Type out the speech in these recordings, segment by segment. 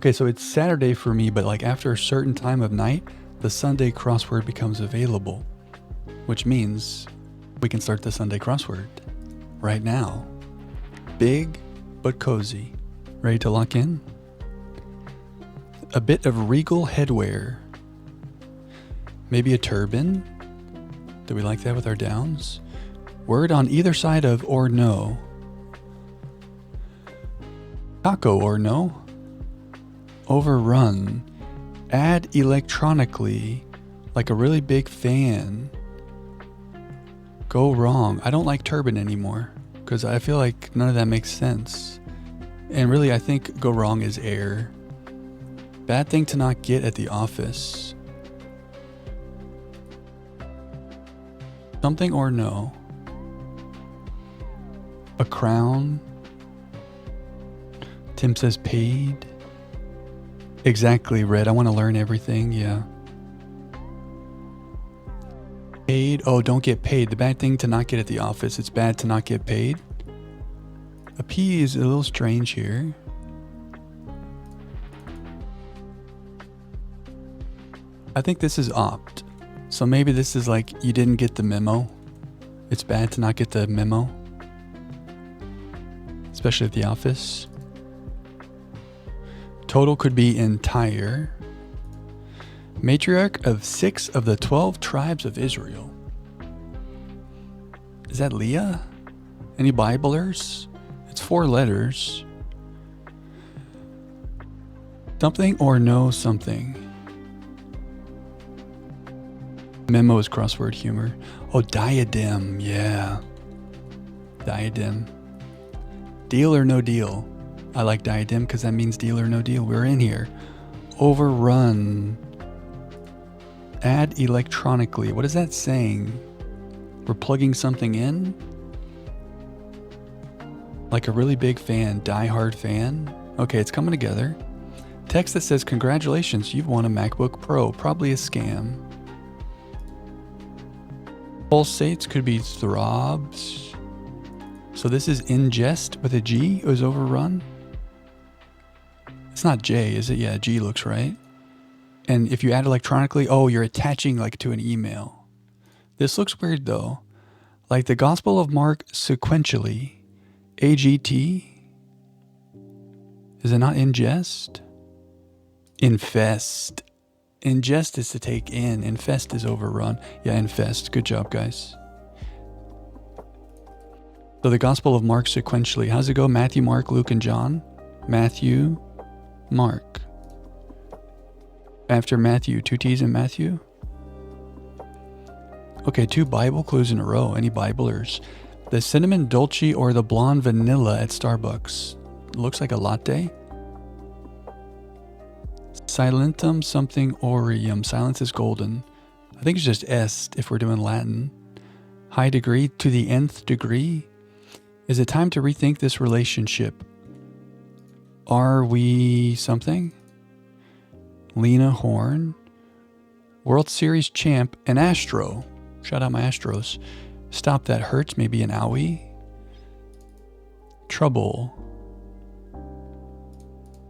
Okay, so it's Saturday for me, but like after a certain time of night, the Sunday crossword becomes available, which means we can start the Sunday crossword right now. Big but cozy. Ready to lock in? A bit of regal headwear. Maybe a turban? Do we like that with our downs? Word on either side of or no. Taco or no. Overrun. Add electronically, like a really big fan. Go wrong. I don't like turban anymore because I feel like none of that makes sense. And really, I think go wrong is air. Bad thing to not get at the office. Something or no. A crown. Tim says paid. Exactly, Red. I want to learn everything. Yeah. Paid. Oh, don't get paid. The bad thing to not get at the office. It's bad to not get paid. A P is a little strange here. I think this is opt. So maybe this is like you didn't get the memo. It's bad to not get the memo. Especially at the office. Total could be entire. Matriarch of 6 of the 12 tribes of Israel. Is that Leah? Any Biblers? It's 4 letters. Something or no something. Memo is crossword humor. Oh, diadem. Yeah. Diadem. Deal or no deal. I like diadem because that means deal or no deal. We're in here. Overrun. Add electronically. What is that saying? We're plugging something in? Like a really big fan. Die-hard fan? Okay, it's coming together. Text that says, congratulations, you've won a MacBook Pro. Probably a scam. Pulsates could be throbs. So this is ingest with a G. It was overrun. It's not J, is it? Yeah, G looks right. And if you add electronically, oh, you're attaching like to an email. This looks weird though. Like the Gospel of Mark sequentially. AGT. Is it not ingest? Infest. Ingest is to take in. Infest is overrun. Yeah, infest. Good job, guys. So the Gospel of Mark sequentially. How's it go? Matthew, Mark, Luke, and John. Matthew, Mark. After Matthew, 2 T's in Matthew. Okay, 2 Bible clues in a row. Any Biblers? The cinnamon dolce or the blonde vanilla at Starbucks. Looks like a latte. Silentum something aureum. Silence is golden. I think it's just est if we're doing Latin. High degree to the nth degree. Is it time to rethink this relationship? Are we something? Lena Horne. World Series champ and Astro. Shout out my Astros. Stop that hurts. Maybe an owie. Trouble.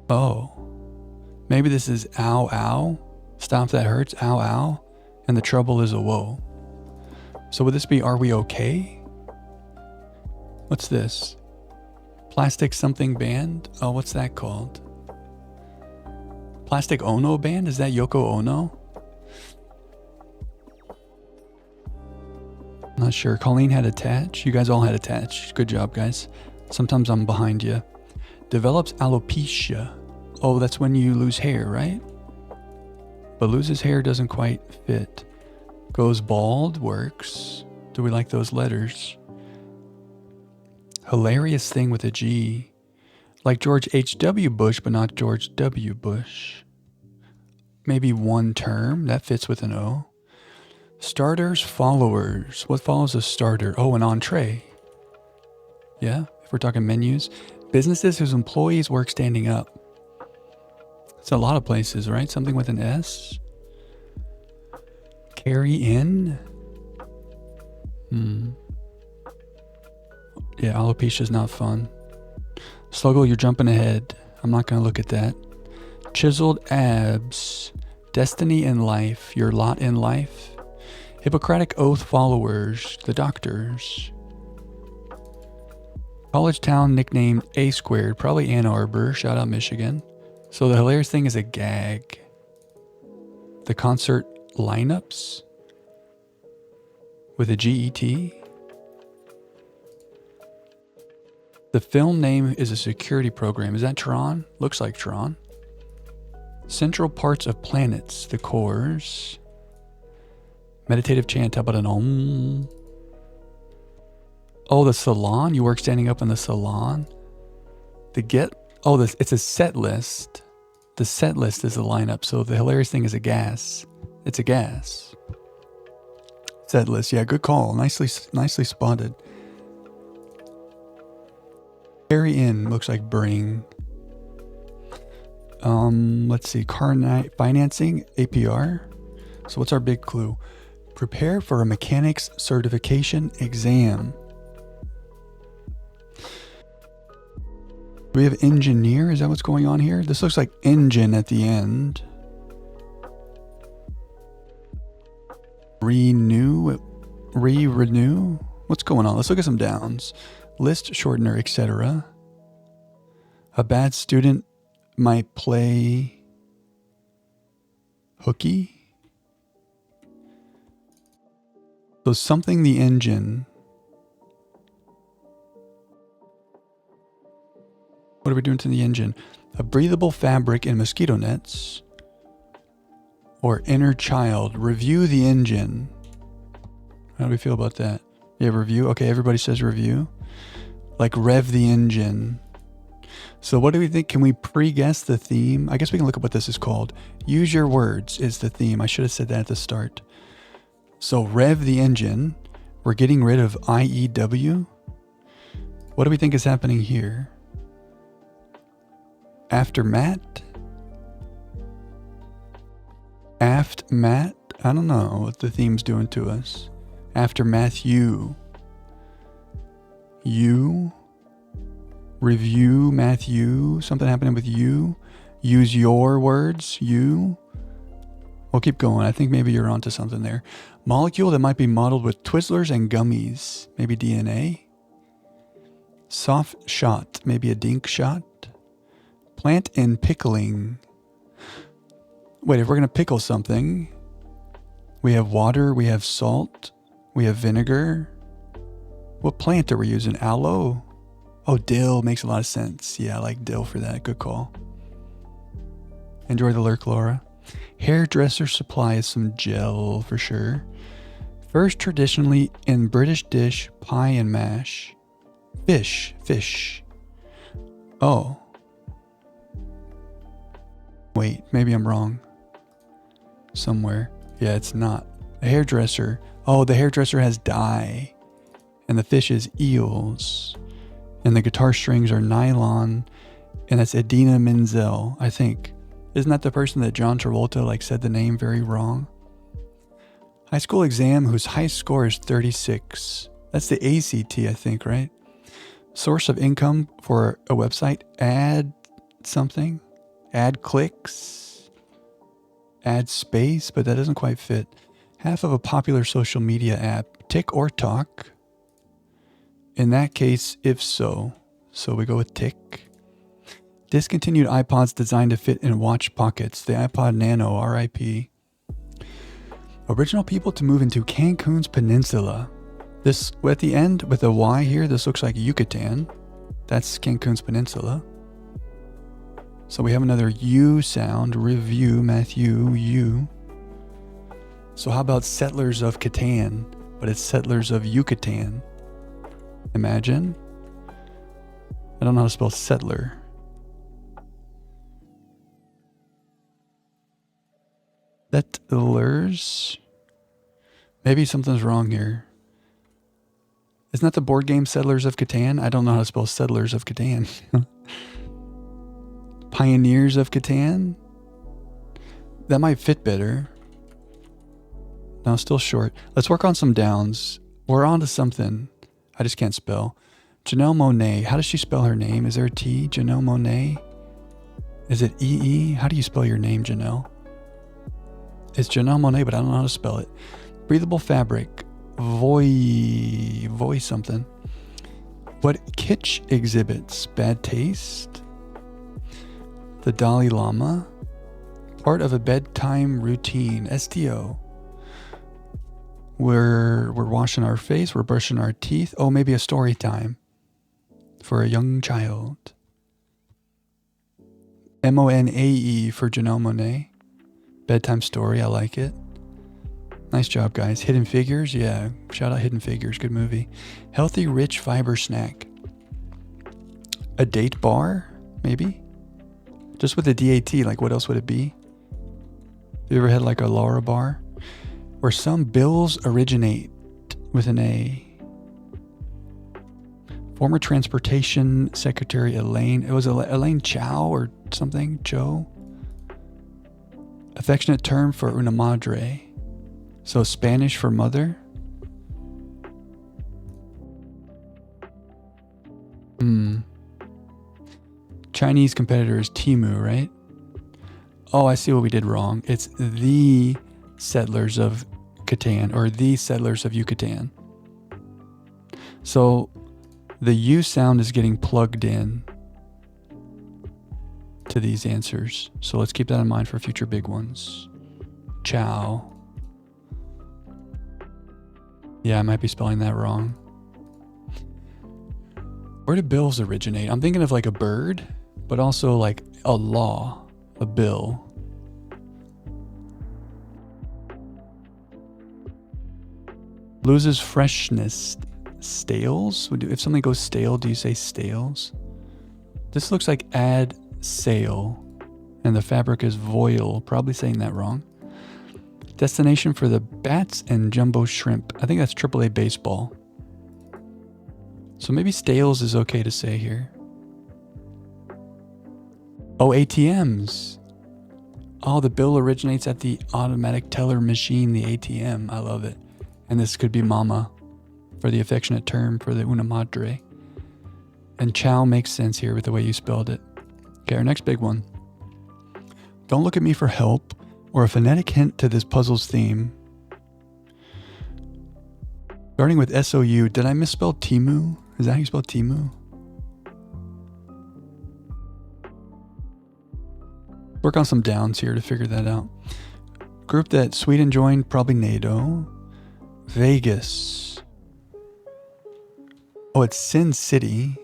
Oh. Maybe this is ow ow. Stop that hurts. Ow ow. And the trouble is a whoa. So would this be are we okay? What's this? Plastic something band? Oh, what's that called? Plastic Ono band? Is that Yoko Ono? Not sure. Colleen had attach. You guys all had attach. Good job, guys. Sometimes I'm behind you. Develops alopecia. Oh, that's when you lose hair, right? But loses hair doesn't quite fit. Goes bald, works. Do we like those letters? Hilarious thing with a G. Like George H.W. Bush, but not George W. Bush. Maybe one term. That fits with an O. Starters, followers. What follows a starter? Oh, an entree. Yeah, if we're talking menus. Businesses whose employees work standing up. It's a lot of places, right? Something with an S. Carry in. Yeah, alopecia is not fun. Sluggle, you're jumping ahead. I'm not going to look at that. Chiseled abs. Destiny in life. Your lot in life. Hippocratic oath followers. The doctors. College town nicknamed A Squared. Probably Ann Arbor. Shout out Michigan. So the hilarious thing is a gag. The concert lineups. With a GET. The film name is a security program. Is that Tron? Looks like Tron. Central parts of planets. The cores. Meditative chant. How about an om? Oh, the salon. You work standing up in the salon. It's a set list. The set list is the lineup. So the hilarious thing is a gas. It's a gas. Set list. Yeah, good call. Nicely spotted. Carry in looks like bring. Let's see. Car financing, APR. So what's our big clue? Prepare for a mechanics certification exam. Do we have engineer? Is that what's going on here? This looks like engine at the end. Renew? What's going on? Let's look at some downs. List shortener, etc. A bad student might play hooky. So something the engine. What are we doing to the engine? A breathable fabric in mosquito nets. Or inner child. Review the engine. How do we feel about that? Yeah, review. Okay, everybody says review. Like rev the engine. So what do we think? Can we pre-guess the theme? I guess we can look up what this is called. Use your words is the theme. I should have said that at the start. So rev the engine. We're getting rid of IEW. What do we think is happening here? Aftermath? Aft-mat? I don't know what the theme's doing to us. Aftermath you. You. Review Matthew. Something happening with you. Use your words. You. We'll keep going. I think maybe you're onto something there. Molecule that might be modeled with Twizzlers and gummies. Maybe DNA. Soft shot. Maybe a dink shot. Plant in pickling. Wait, if we're going to pickle something, we have water, we have salt, we have vinegar. What plant are we using? Aloe? Oh, dill makes a lot of sense. Yeah, I like dill for that. Good call. Enjoy the lurk, Laura. Hairdresser supply is some gel for sure. First traditionally in British dish, pie and mash. Fish. Oh. Wait, maybe I'm wrong. Somewhere. Yeah, it's not. A hairdresser. Oh, the hairdresser has dye. And the fish is eels. And the guitar strings are nylon. And that's Idina Menzel, I think. Isn't that the person that John Travolta said the name very wrong? High school exam whose high score is 36. That's the ACT, I think, right? Source of income for a website. Add something. Add clicks. Add space, but that doesn't quite fit. Half of a popular social media app. Tick or talk. In that case, if so. So we go with tick. Discontinued iPods designed to fit in watch pockets. The iPod Nano, RIP. Original people to move into Cancun's peninsula. This, at the end, with a Y here, this looks like Yucatan. That's Cancun's peninsula. So we have another U sound. Review, Matthew, U. So how about Settlers of Catan? But it's Settlers of Yucatan. Imagine. I don't know how to spell settler. Settlers. Maybe something's wrong here. Isn't that the board game Settlers of Catan? I don't know how to spell Settlers of Catan. Pioneers of Catan? That might fit better. No, still short. Let's work on some downs. We're on to something. I just can't spell. Janelle Monáe. How does she spell her name? Is there a T? Janelle Monáe? Is it E-E? How do you spell your name, Janelle? It's Janelle Monáe, but I don't know how to spell it. Breathable fabric. Voy something. What kitsch exhibits? Bad taste? The Dalai Lama. Part of a bedtime routine. STO. We're washing our face. We're brushing our teeth. Oh, maybe a story time for a young child. Monae for Janelle Monáe. Bedtime story. I like it. Nice job, guys. Hidden Figures. Yeah. Shout out Hidden Figures. Good movie. Healthy, rich fiber snack. A date bar, maybe? Just with a DAT, like what else would it be? Have you ever had like a Laura bar? Where some bills originate with an A. Former Transportation Secretary Elaine. It was Elaine Chao or something? Cho? Affectionate term for una madre. So Spanish for mother? Chinese competitor is Temu, right? Oh, I see what we did wrong. It's the settlers of Catan, or the settlers of Yucatan. So the U sound is getting plugged in to these answers. So let's keep that in mind for future big ones. Ciao. Yeah, I might be spelling that wrong. Where do bills originate? I'm thinking of like a bird, but also like a law, a bill. Loses freshness. Stales? If something goes stale, do you say stales? This looks like add sail, and the fabric is voile. Probably saying that wrong. Destination for the bats and jumbo shrimp. I think that's AAA baseball. So maybe stales is okay to say here. Oh, ATMs. Oh, the bill originates at the automatic teller machine, the ATM. I love it. And this could be mama for the affectionate term for the una madre. And chow makes sense here with the way you spelled it. Okay, our next big one. Don't look at me for help or a phonetic hint to this puzzle's theme. Starting with SOU, did I misspell Temu? Is that how you spell Temu? Work on some downs here to figure that out. Group that Sweden joined, probably NATO. Vegas. Oh, it's Sin City.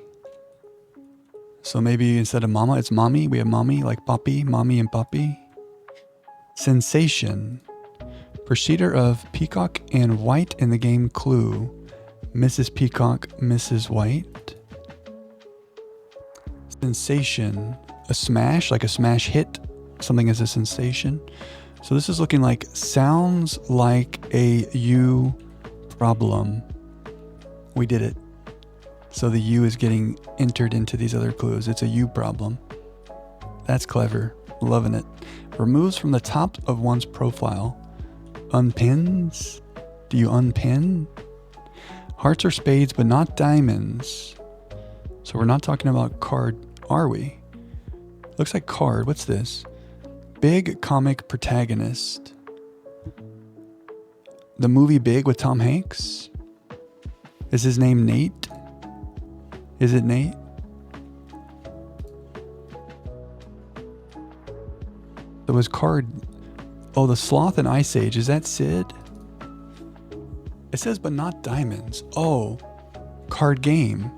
So maybe instead of mama, it's mommy. We have mommy, like papi, mommy and papi. Sensation. Procedure of Peacock and White in the game Clue. Mrs. Peacock, Mrs. White. Sensation. A smash, like a smash hit. Something is a sensation. So this is looking like sounds like a U problem. We did it. So the U is getting entered into these other clues. It's a U problem. That's clever. Loving it. Removes from the top of one's profile. Unpins? Do you unpin? Hearts or spades, but not diamonds. So we're not talking about card, are we? Looks like card. What's this? Big comic protagonist. The movie Big with Tom Hanks? Is his name Nate? Is it Nate? There was card. Oh, the Sloth and Ice Age. Is that Sid? It says, but not diamonds. Oh, card game.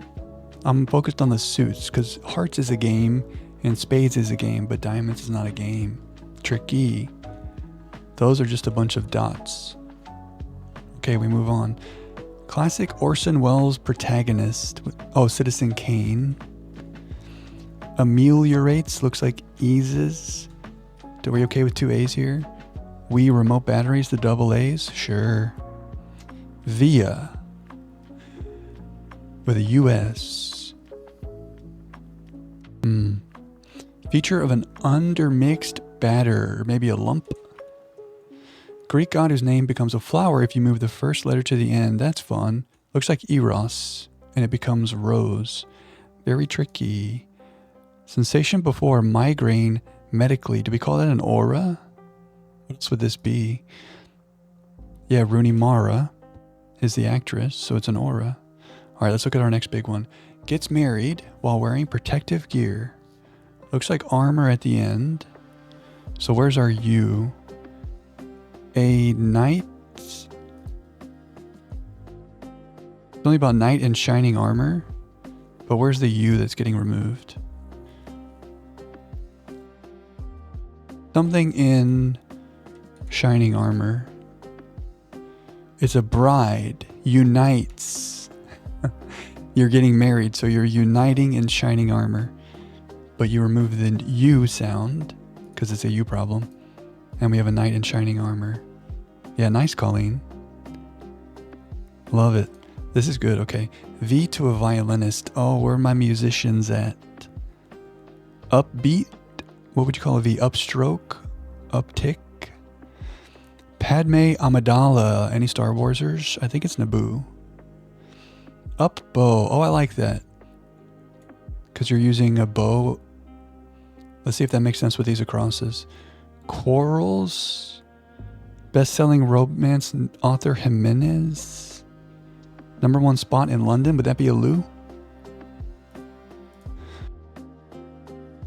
I'm focused on the suits because hearts is a game and spades is a game, but diamonds is not a game. Tricky. Those are just a bunch of dots. Okay, we move on. Classic Orson Welles protagonist. Oh, Citizen Kane. Ameliorates, looks like eases. Are we okay with two A's here? We remote batteries, the double A's? Sure. Via. With a US. Feature of an undermixed batter, maybe a lump. Greek god whose name becomes a flower if you move the first letter to the end. That's fun. Looks like Eros, and it becomes Rose. Very tricky. Sensation before migraine medically. Do we call that an aura? What else would this be? Yeah, Rooney Mara is the actress, so it's an aura. All right, let's look at our next big one. Gets married while wearing protective gear. Looks like armor at the end. So where's our U? A knight. It's only about knight in shining armor. But where's the U that's getting removed? Something in shining armor. It's a bride. Unites. You're getting married, so you're uniting in shining armor. But you remove the U sound, because it's a U problem. And we have a knight in shining armor. Yeah, nice, Colleen. Love it. This is good, okay. V to a violinist. Oh, where are my musicians at? Upbeat? What would you call a V? Upstroke? Uptick? Padme Amidala. Any Star Warsers? I think it's Naboo. Up bow. Oh, I like that. Because you're using a bow. Let's see if that makes sense with these acrosses. Quarrels. Best-selling romance author Jimenez. #1 spot in London. Would that be a Lou?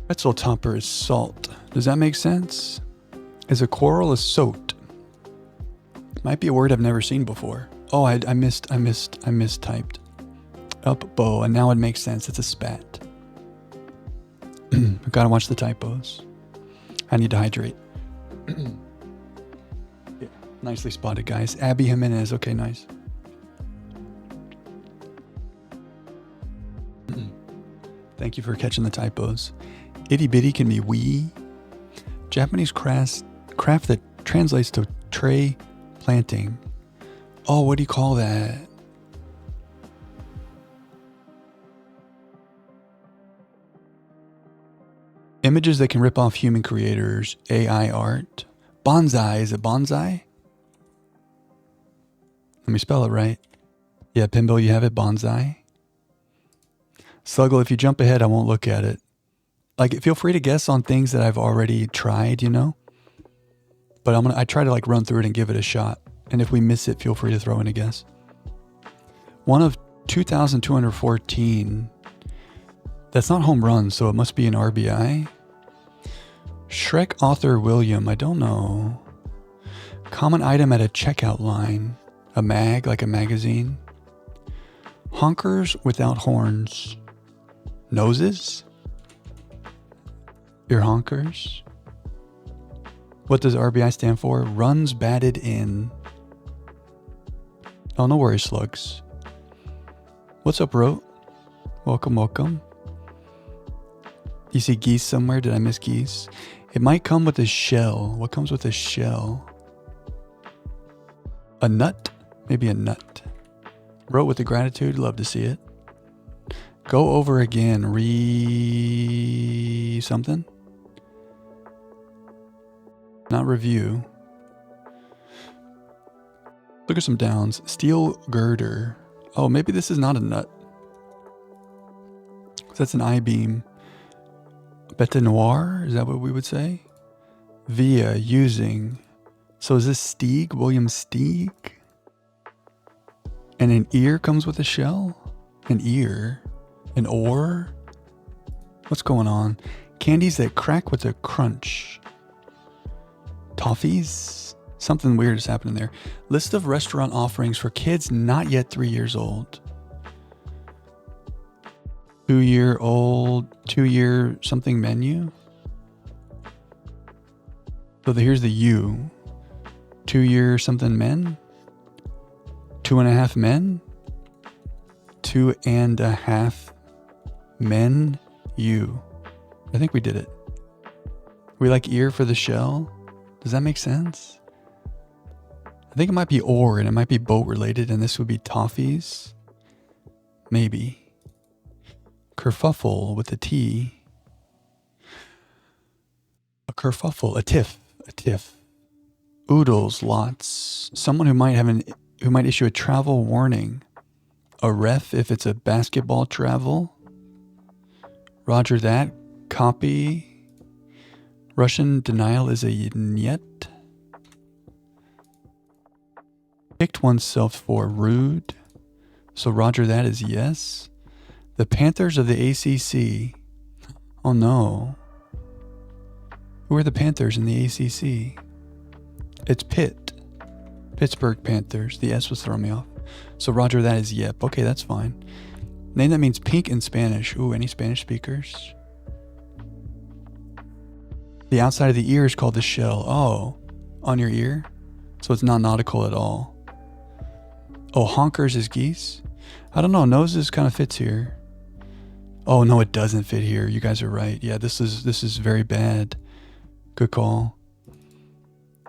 Pretzel topper is salt. Does that make sense? Is a quarrel a soat? Might be a word I've never seen before. Oh, I mistyped. Up bow, and now it makes sense. It's a spat. I've got to watch the typos. I need to hydrate. Yeah, nicely spotted, guys. Abby Jimenez. Okay, nice. Thank you for catching the typos. Itty bitty can be wee. Japanese craft that translates to tray planting. Oh, what do you call that? Images that can rip off human creators. AI art. Bonsai. Is it bonsai? Let me spell it right. Yeah, Pimbo, you have it. Bonsai. Sluggle, if you jump ahead, I won't look at it. Like, feel free to guess on things that I've already tried, you know? But I try to like run through it and give it a shot. And if we miss it, feel free to throw in a guess. One of 2,214. That's not home run, so it must be an RBI. Shrek author William, I don't know. Common item at a checkout line. A mag, like a magazine. Honkers without horns. Noses? Your honkers? What does RBI stand for? Runs batted in. Oh, no worries, slugs. What's up, Ro? Welcome, welcome. You see geese somewhere? Did I miss geese? It might come with a shell. What comes with a shell? A nut? Maybe a nut. Wrote with the gratitude. Love to see it. Go over again. Something? Not review. Look at some downs. Steel girder. Oh, maybe this is not a nut. That's an I-beam. Bete noir? Is that what we would say? Via, using. So is this Stieg? William Stieg? And an ear comes with a shell? An ear? An oar? What's going on? Candies that crack with a crunch. Toffees? Something weird is happening there. List of restaurant offerings for kids not yet 3 years old. 2-year-old, 2-year something menu. So here's the U. 2-year something men. 2.5 men. 2.5 men. U. I think we did it. We like ear for the shell. Does that make sense? I think it might be or, and it might be boat related, and this would be toffees. Maybe. Kerfuffle with a T. A kerfuffle, a tiff, a tiff. Oodles, lots. Someone who might issue a travel warning. A ref if it's a basketball travel. Roger that. Copy. Russian denial is a niet. Picked oneself for rude. So Roger, that is yes. The Panthers of the ACC. Oh no. Who are the Panthers in the ACC? It's Pitt. Pittsburgh Panthers. The S was throwing me off. So Roger, that is yep. Okay, that's fine. Name that means pink in Spanish. Ooh, any Spanish speakers? The outside of the ear is called the shell. Oh, on your ear? So it's not nautical at all. Oh, honkers is geese? I don't know. Noses kind of fits here. Oh, no, it doesn't fit here. You guys are right. Yeah, this is very bad. Good call.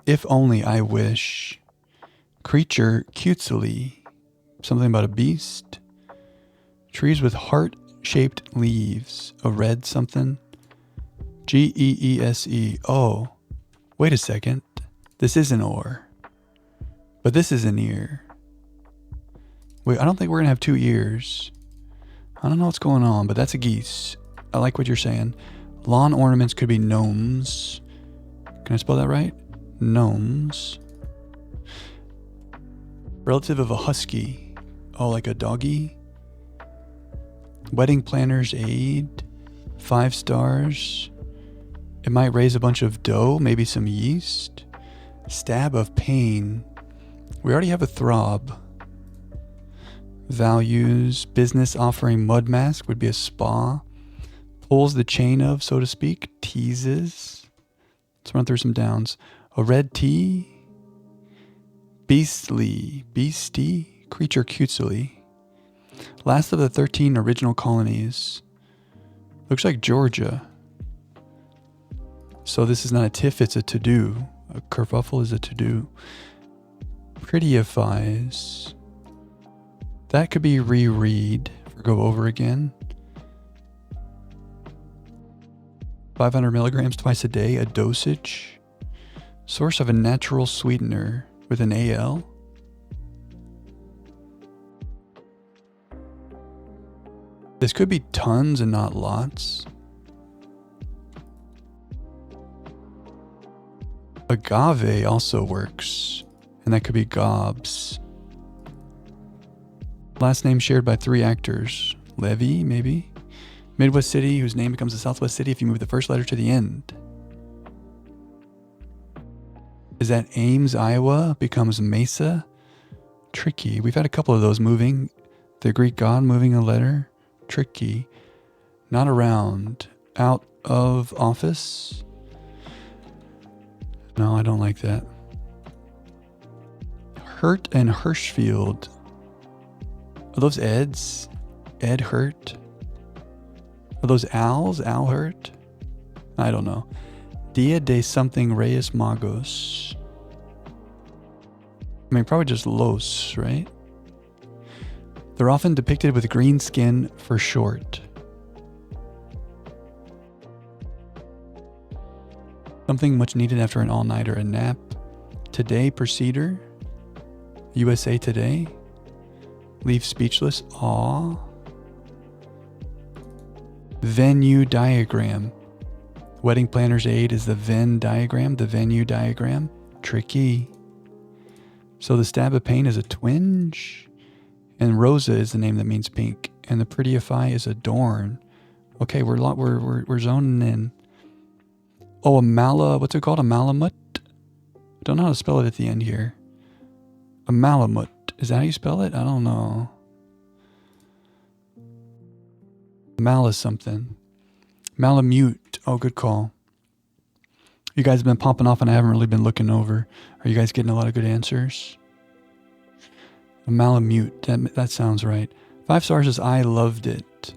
If only I wish. Creature, cutesily. Something about a beast. Trees with heart-shaped leaves. A red something. Geese. Oh, wait a second. This is an oar. But this is an ear. Wait, I don't think we're going to have 2 ears. I don't know what's going on, but that's a geese. I like what you're saying. Lawn ornaments could be gnomes. Can I spell that right? Gnomes. Relative of a husky. Oh, like a doggy? Wedding planner's aid. 5 stars. It might raise a bunch of dough, maybe some yeast. Stab of pain. We already have a throb. Values. Business offering mud mask would be a spa. Pulls the chain of, so to speak. Teases. Let's run through some downs. A red tea. Beastly. Beastie. Creature cutesily. Last of the 13 original colonies. Looks like Georgia. So this is not a tiff, it's a to-do. A kerfuffle is a to-do. Prettyifies. That could be reread or go over again. 500 milligrams twice a day, a dosage. Source of a natural sweetener with an AL. This could be tons and not lots. Agave also works, and that could be gobs. Last name shared by 3 actors. Levy, maybe? Midwest city, whose name becomes a Southwest city if you move the first letter to the end. Is that Ames, Iowa? Becomes Mesa? Tricky. We've had a couple of those moving. The Greek god moving a letter. Tricky. Not around. Out of office? No, I don't like that. Hurt and Hirschfield. Are those Eds? Ed Hurt? Are those Als? Al Hurt? I don't know. Dia de something Reyes Magos. I mean, probably just Los, right? They're often depicted with green skin for short. Something much needed after an all-nighter, a nap. Today, Proceeder. USA Today. Leave speechless. Aw. Venue diagram. Wedding planner's aid is the Venn diagram, the venue diagram. Tricky. So the stab of pain is a twinge. And Rosa is the name that means pink. And the prettyify is adorn. Okay, we're zoning in. Oh, what's it called? A malamut? Don't know how to spell it at the end here. A malamut. Is that how you spell it? I don't know. Malice something. Malamute. Oh, good call. You guys have been popping off and I haven't really been looking over. Are you guys getting a lot of good answers? A malamute. That sounds right. 5 stars is I loved it.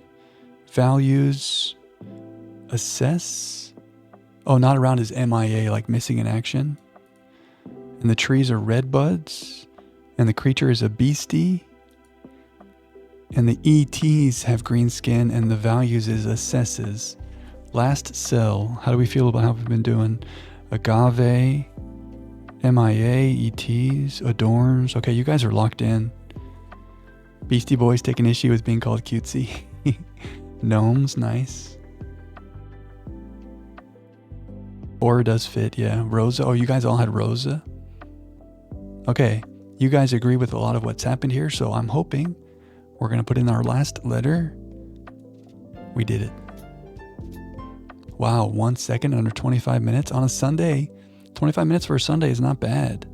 Values. Assess. Oh, not around is MIA, like missing in action. And the trees are red buds. And the creature is a beastie. And the ETs have green skin. And the values is assesses. Last cell. How do we feel about how we've been doing? Agave. MIA. ETs. Adorns. Okay, you guys are locked in. Beastie Boys taking issue with being called cutesy. Gnomes. Nice. Or does fit, yeah. Rosa. Oh, you guys all had Rosa? Okay. You guys agree with a lot of what's happened here, so I'm hoping we're going to put in our last letter. We did it. Wow, 1 second under 25 minutes on a Sunday. 25 minutes for a Sunday is not bad.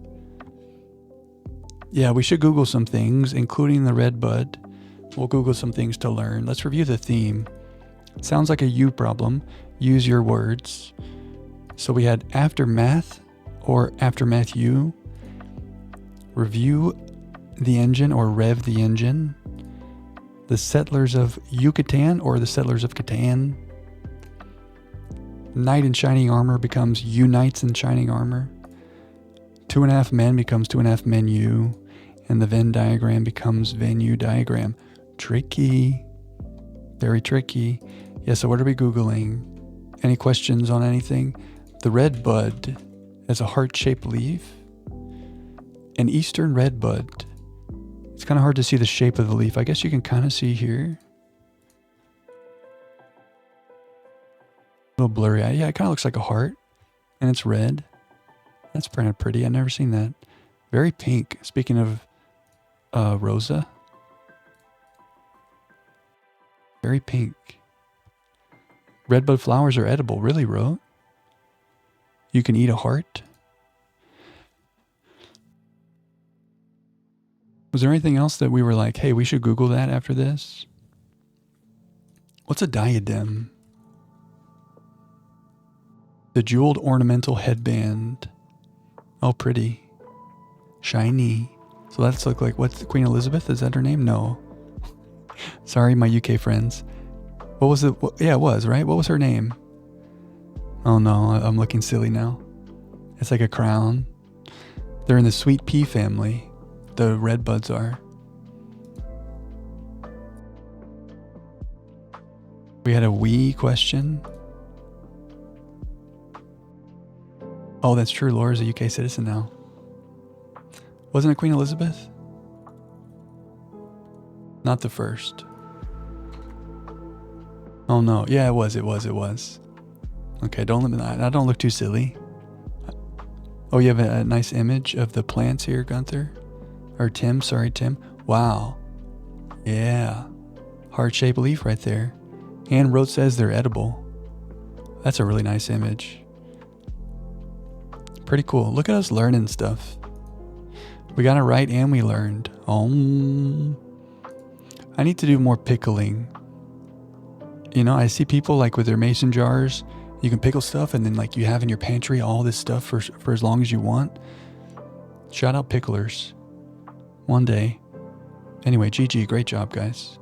Yeah, we should Google some things, including the red bud. We'll Google some things to learn. Let's review the theme. Sounds like a you problem. Use your words. So we had aftermath or aftermath you. Review the engine or rev the engine. The settlers of Yucatan or the settlers of Catan. Knight in shining armor becomes you knights in shining armor. 2.5 men becomes 2.5 men you. And the Venn diagram becomes Venn diagram. Tricky. Very tricky. Yeah, so what are we Googling? Any questions on anything? The red bud as a heart-shaped leaf. An eastern red bud. It's kind of hard to see the shape of the leaf. I guess you can kind of see here. A little blurry. Yeah, it kind of looks like a heart. And it's red. That's kind of pretty. I've never seen that. Very pink. Speaking of Rosa. Very pink. Redbud flowers are edible. Really, Ro? You can eat a heart? Was there anything else that we were like, hey, we should Google that after this? What's a diadem? The jeweled ornamental headband. Oh, pretty. Shiny. So that's look like, what's Queen Elizabeth? Is that her name? No. Sorry, my UK friends. What was it? Yeah, it was, right? What was her name? Oh no, I'm looking silly now. It's like a crown. They're in the sweet pea family. The red buds are. We had a we question. Oh, that's true. Laura's a UK citizen now. Wasn't it Queen Elizabeth? Not the first. Oh no. Yeah, it was. Okay, don't look too silly. Oh, you have a nice image of the plants here, Gunther? Or Tim, sorry, Tim. Wow. Yeah. Heart-shaped leaf right there. And Rote says they're edible. That's a really nice image. Pretty cool. Look at us learning stuff. We got it right and we learned. I need to do more pickling. You know, I see people like with their mason jars. You can pickle stuff and then like you have in your pantry all this stuff for as long as you want. Shout out picklers. One day. Anyway, GG, great job, guys.